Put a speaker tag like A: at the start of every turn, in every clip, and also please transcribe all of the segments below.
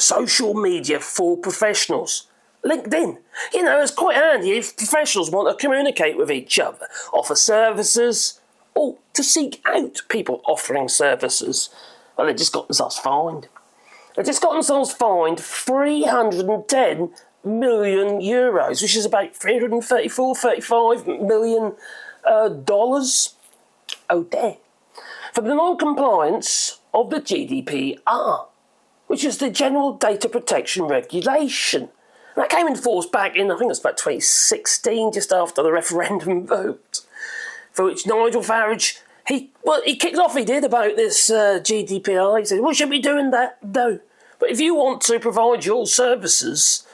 A: social media for professionals. LinkedIn. You know, it's quite handy if professionals want to communicate with each other, offer services, or to seek out people offering services. Well, they just got themselves fined. They just got themselves fined €310 million, which is about 35 million dollars. Oh dear. For the non-compliance of the GDPR, which is the General Data Protection Regulation. And that came into force back in, I think it was about 2016, just after the referendum vote, for which Nigel Farage, he kicked off, he did, about this GDPR. He said, we should be doing that, though. But if you want to provide your services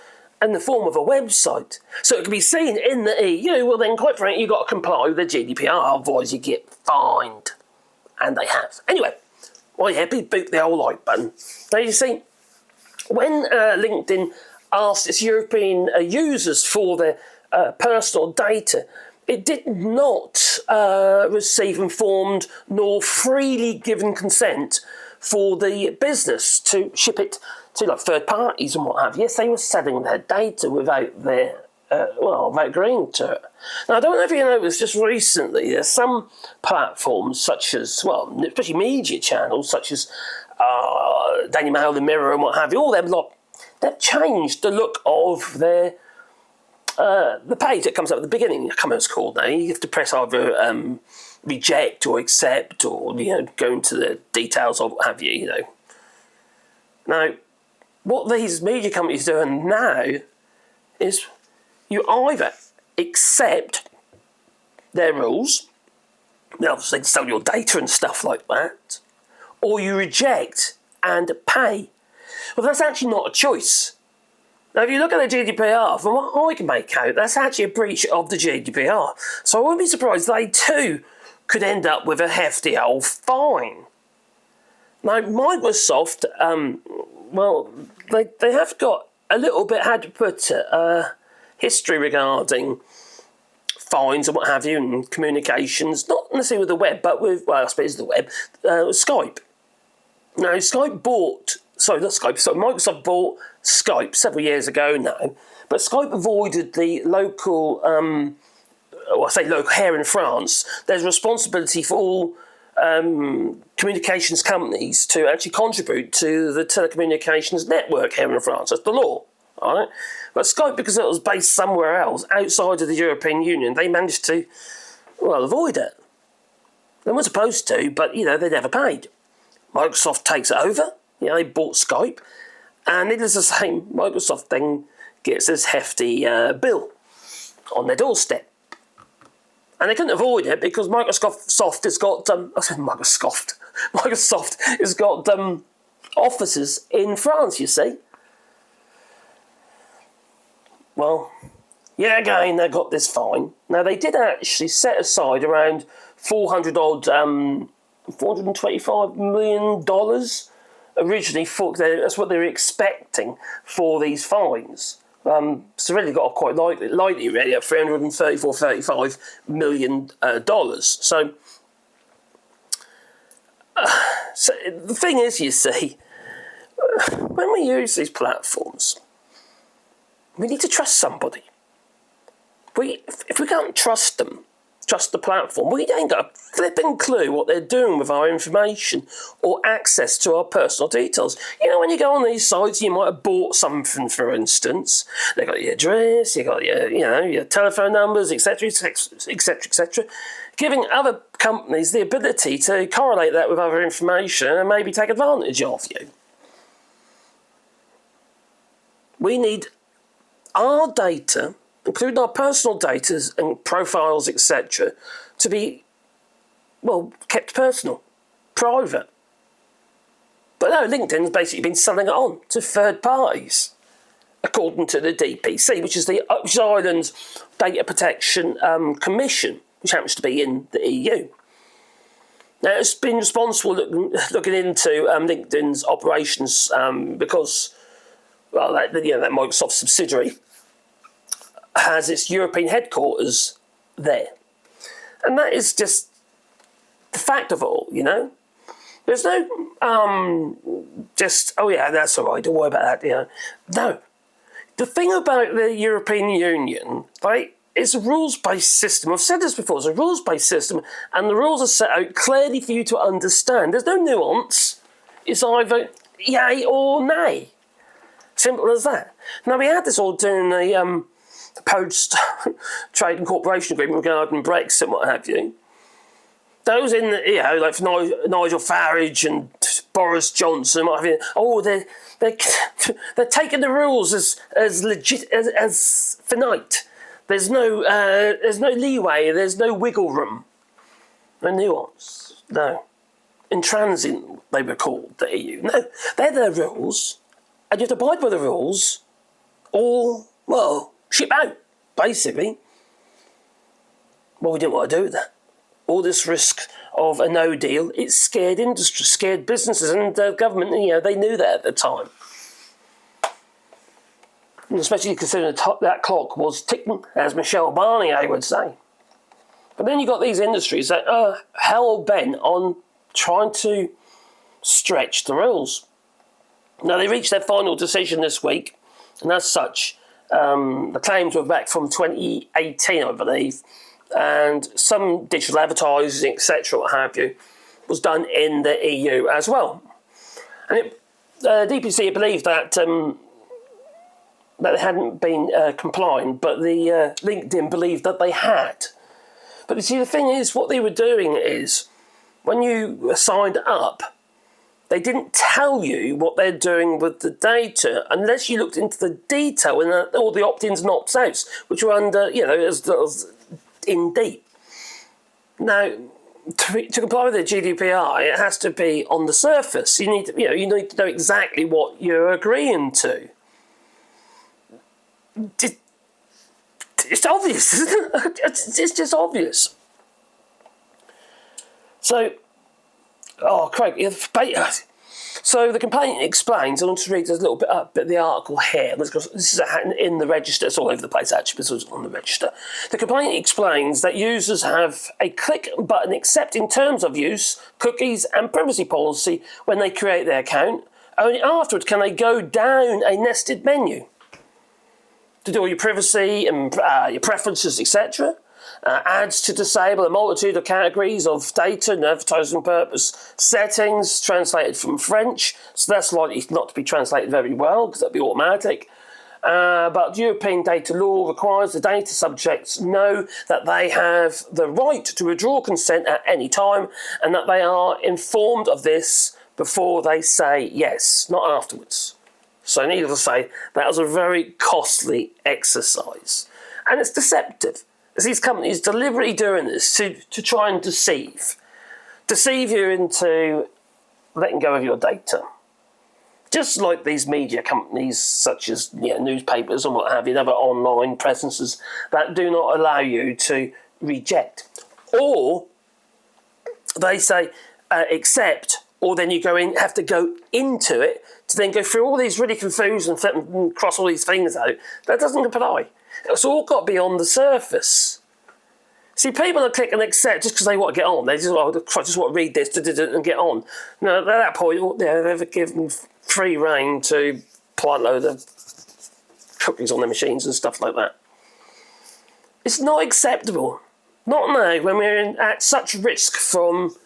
A: in the form of a website, so it can be seen in the EU, well then, quite frankly, you've got to comply with the GDPR, otherwise you get fined. And they have. Anyway, well, yeah, boot the old like button. Now, you see, when LinkedIn asked its European users for their personal data, it did not receive informed nor freely given consent for the business to ship it to like third parties and what have you. Yes, they were selling their data without their without agreeing to it. Now, I don't know if you noticed, just recently, there's some platforms such as, well, especially media channels such as Daily Mail, The Mirror and what have you, all them lot, they've changed the look of their the page that comes up at the beginning. I can't remember what it's called now. You have to press either reject or accept, or go into the details of what have you. Now, what these media companies are doing now is you either accept their rules, obviously sell your data and stuff like that, or you reject and pay. Well, that's actually not a choice. Now, if you look at the GDPR, from what I can make out, that's actually a breach of the GDPR. So I wouldn't be surprised they too could end up with a hefty old fine. Now, Microsoft, they have got a little bit, how to put it, history regarding fines and what have you, and communications, not necessarily with the web, but with, well, I suppose the web, Skype. Now, Microsoft bought Skype several years ago now, but Skype avoided the local, here in France, there's a responsibility for all communications companies to actually contribute to the telecommunications network here in France. That's the law, all right? But Skype, because it was based somewhere else, outside of the European Union, they managed to, avoid it. They weren't supposed to, but, they never paid. Microsoft takes it over. They bought Skype. And needless to say, Microsoft then gets this hefty bill on their doorstep. And they couldn't avoid it because Microsoft has got... Microsoft has got offices in France, you see. Well, again, they got this fine. Now, they did actually set aside around $425 million originally for... That's what they were expecting for these fines. So really got quite lightly really at $35 million. So the thing is, you see, when we use these platforms, we need to trust somebody. If we can't trust them, trust the platform, we ain't got a flipping clue what they're doing with our information or access to our personal details. When you go on these sites, you might have bought something, for instance. They've got your address, you've got your telephone numbers, etc., etc., giving other companies the ability to correlate that with other information and maybe take advantage of you. We need our data, including our personal data and profiles, etc., to be, kept personal, private. But no, LinkedIn's basically been selling it on to third parties, according to the DPC, which is Ireland's Data Protection Commission, which happens to be in the EU. Now, it's been responsible looking into LinkedIn's operations because, that Microsoft subsidiary has its European headquarters there. And that is just the fact of it all, There's no oh yeah, that's all right, don't worry about that, No. The thing about the European Union, right, it's a rules-based system. I've said this before, it's a rules-based system, and the rules are set out clearly for you to understand. There's no nuance. It's either yay or nay. Simple as that. Now, we had this all during the post-trade and cooperation agreement regarding Brexit and what have you. Those in, like Nigel Farage and Boris Johnson, what have you, they're taking the rules as legit as finite. There's no leeway. There's no wiggle room. No nuance. No. Intransigent, they were called, the EU. No, they're their rules, and you have to abide by the rules, or, well, ship out, basically. Well, we didn't want to do that. All this risk of a no deal, it scared industry, scared businesses, and the government, they knew that at the time. And especially considering that clock was ticking, as Michel Barnier would say. But then you've got these industries that are hell-bent on trying to stretch the rules. Now, they reached their final decision this week, and as such, the claims were back from 2018, I believe, and some digital advertising, etc., what have you, was done in the EU as well. And DPC believed that they hadn't been complying, but the LinkedIn believed that they had. But you see, the thing is, what they were doing is, when you signed up, they didn't tell you what they're doing with the data unless you looked into the detail and all the opt-ins and opt-outs, which were under, as in deep. Now, to comply with the GDPR, it has to be on the surface. You need to know exactly what you're agreeing to. It's obvious, isn't it? It's just obvious. So, Craig, so the complaint explains, I want to read a little bit up the article here, because this is in the register, it's all over the place actually, this was on the register. The complaint explains that users have a click button accepting terms of use, cookies and privacy policy when they create their account. Only afterwards can they go down a nested menu to do all your privacy and your preferences, etc. Ads to disable a multitude of categories of data and advertising purpose settings translated from French, so that's likely not to be translated very well because that'll be automatic. But European data law requires the data subjects know that they have the right to withdraw consent at any time and that they are informed of this before they say yes, not afterwards. So needless to say, that was a very costly exercise. And it's deceptive. As these companies deliberately doing this to try and deceive you into letting go of your data. Just like these media companies, such as newspapers and what have you, other online presences that do not allow you to reject. Or they say accept, or then you have to go into it to then go through all these really confused and cross all these things out. That doesn't apply. It's all got to be on the surface. See, people are clicking accept just because they want to get on. They just want to read this and get on. No, at that point, they've given free rein to plant a load of cookies on their machines and stuff like that. It's not acceptable. Not now, when we're at such risk from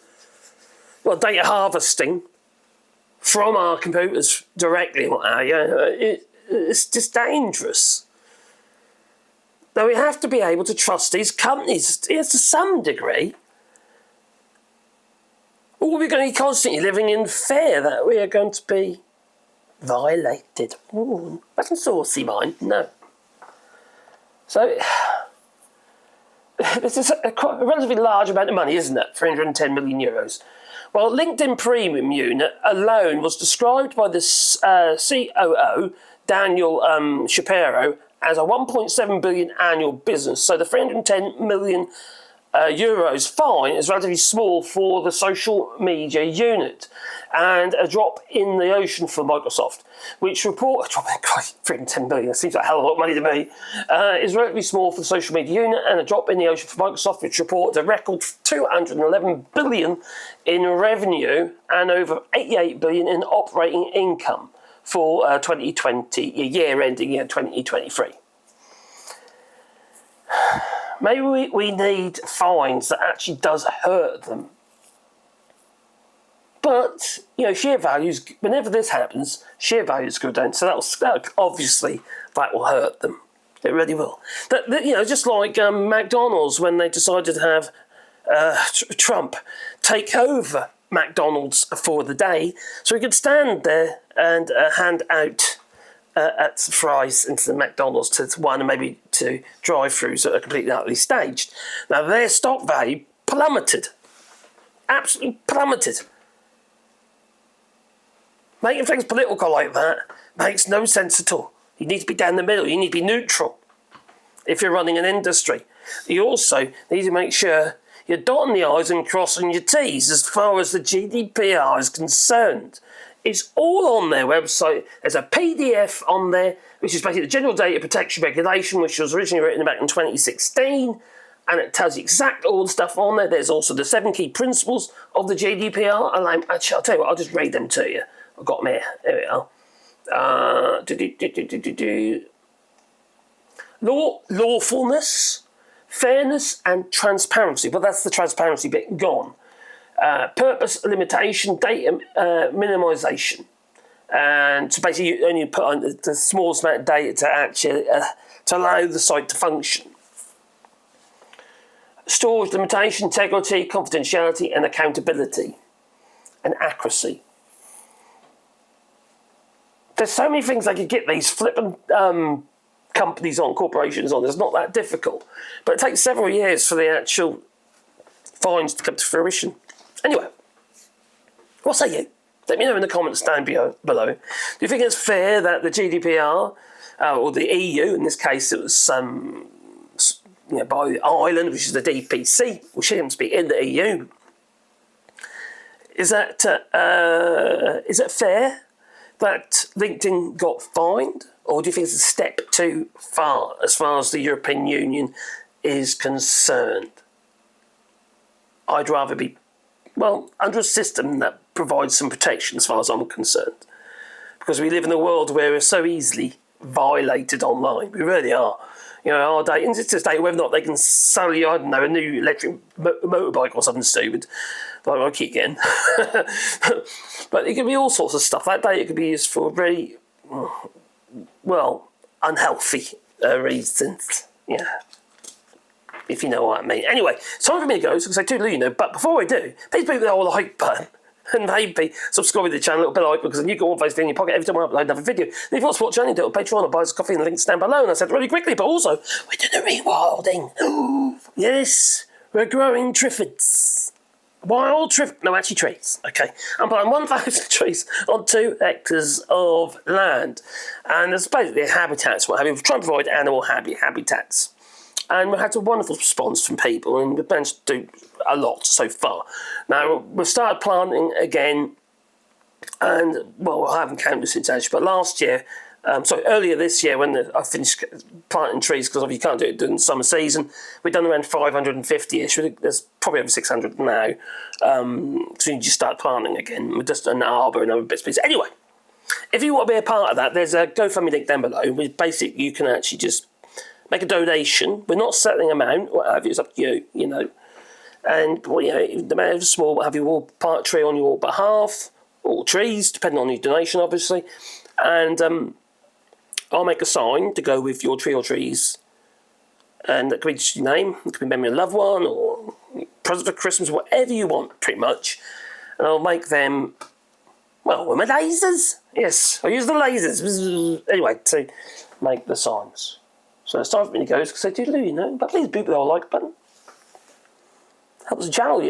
A: data harvesting from our computers directly. It's just dangerous. Now, we have to be able to trust these companies to some degree. Or we're going to be constantly living in fear that we are going to be violated. Ooh, that's a saucy mine. No. So, this is a relatively large amount of money, isn't it? 310 million euros. Well, LinkedIn Premium Unit alone was described by the COO, Daniel Shapiro, as a 1.7 billion annual business. So the 310 million euros fine is relatively small for the social media unit, and a drop in the ocean for Microsoft, which report, a drop in freaking 10 billion, that seems like a hell of a lot of money to me, is relatively small for the social media unit, and a drop in the ocean for Microsoft, which reported a record 211 billion in revenue and over 88 billion in operating income for 2020, year ending 2023. Maybe we need fines that actually does hurt them. But, share values, whenever this happens, share values go down. So obviously, that will hurt them. It really will. Just like McDonald's, when they decided to have Trump take over McDonald's for the day, so he could stand there and hand out fries into the McDonald's to one and maybe to drive-thrus that are completely utterly staged. Now, their stock value plummeted. Absolutely plummeted. Making things political like that makes no sense at all. You need to be down the middle. You need to be neutral if you're running an industry. You also need to make sure you're dotting the I's and crossing your T's as far as the GDPR is concerned. It's all on their website. There's a PDF on there, which is basically the General Data Protection Regulation, which was originally written back in 2016, and it tells you exactly all the stuff on there. There's also the 7 key principles of the GDPR, and I'll tell you what, I'll just read them to you. I've got them here. There we are. Lawfulness, fairness, and transparency. Well, that's the transparency bit gone. Purpose, limitation, data minimization. And so basically you only put on the smallest amount of data to actually to allow the site to function. Storage, limitation, integrity, confidentiality, and accountability, and accuracy. There's so many things I could get these flipping companies on, corporations on. It's not that difficult. But it takes several years for the actual fines to come to fruition. Anyway, what say you? Let me know in the comments down below. Do you think it's fair that the GDPR, or the EU, in this case it was by Ireland, which is the DPC, which happens to be in the EU, is that fair that LinkedIn got fined, or do you think it's a step too far as the European Union is concerned? I'd rather be, under a system that provides some protection as far as I'm concerned, because we live in a world where we're so easily violated online. We really are. Our data, and it's just data, whether or not they can sell you, a new electric motorbike or something stupid, like I keep getting. But it could be all sorts of stuff. That data could be used for very, unhealthy reasons. Yeah. If you know what I mean. Anyway, it's time for me to go, so I say toodaloo, but before I do, please beat the old like button. And maybe subscribe to the channel, a little bit like, because then you go on Facebook in your pocket every time I upload another video. And if you want to support the channel, do it on Patreon or buy us a coffee, and the link's down below. And I said it really quickly, but also, we're doing a rewilding. Yes, we're growing triffids. Wild triffids. No, actually trees. Okay. I'm planting 1,000 trees on 2 hectares of land. And it's basically habitats, what have you. We're trying to provide animal habitats. And we've had a wonderful response from people, and we've managed to do a lot so far. Now, we've started planting again, and, I haven't counted since actually, but earlier this year, when I finished planting trees, because you can't do it during the summer season, we've done around 550-ish. There's probably over 600 now. So you just start planting again with just an arbour and other bits and pieces. Anyway, if you want to be a part of that, there's a GoFundMe link down below. Basically, you can actually just make a donation. We're not settling amount, what have you, it's up to you, And, the amount is small, what have you, we'll plant a tree on your behalf, or trees, depending on your donation, obviously. And I'll make a sign to go with your tree or trees. And that could be just your name, it could be memory of a loved one, or present for Christmas, whatever you want, pretty much. And I'll make them, with my lasers. Yes, I'll use the lasers. Anyway, to make the signs. So it's time for me to go, because I do, but please boot the old like button. Helps the channel,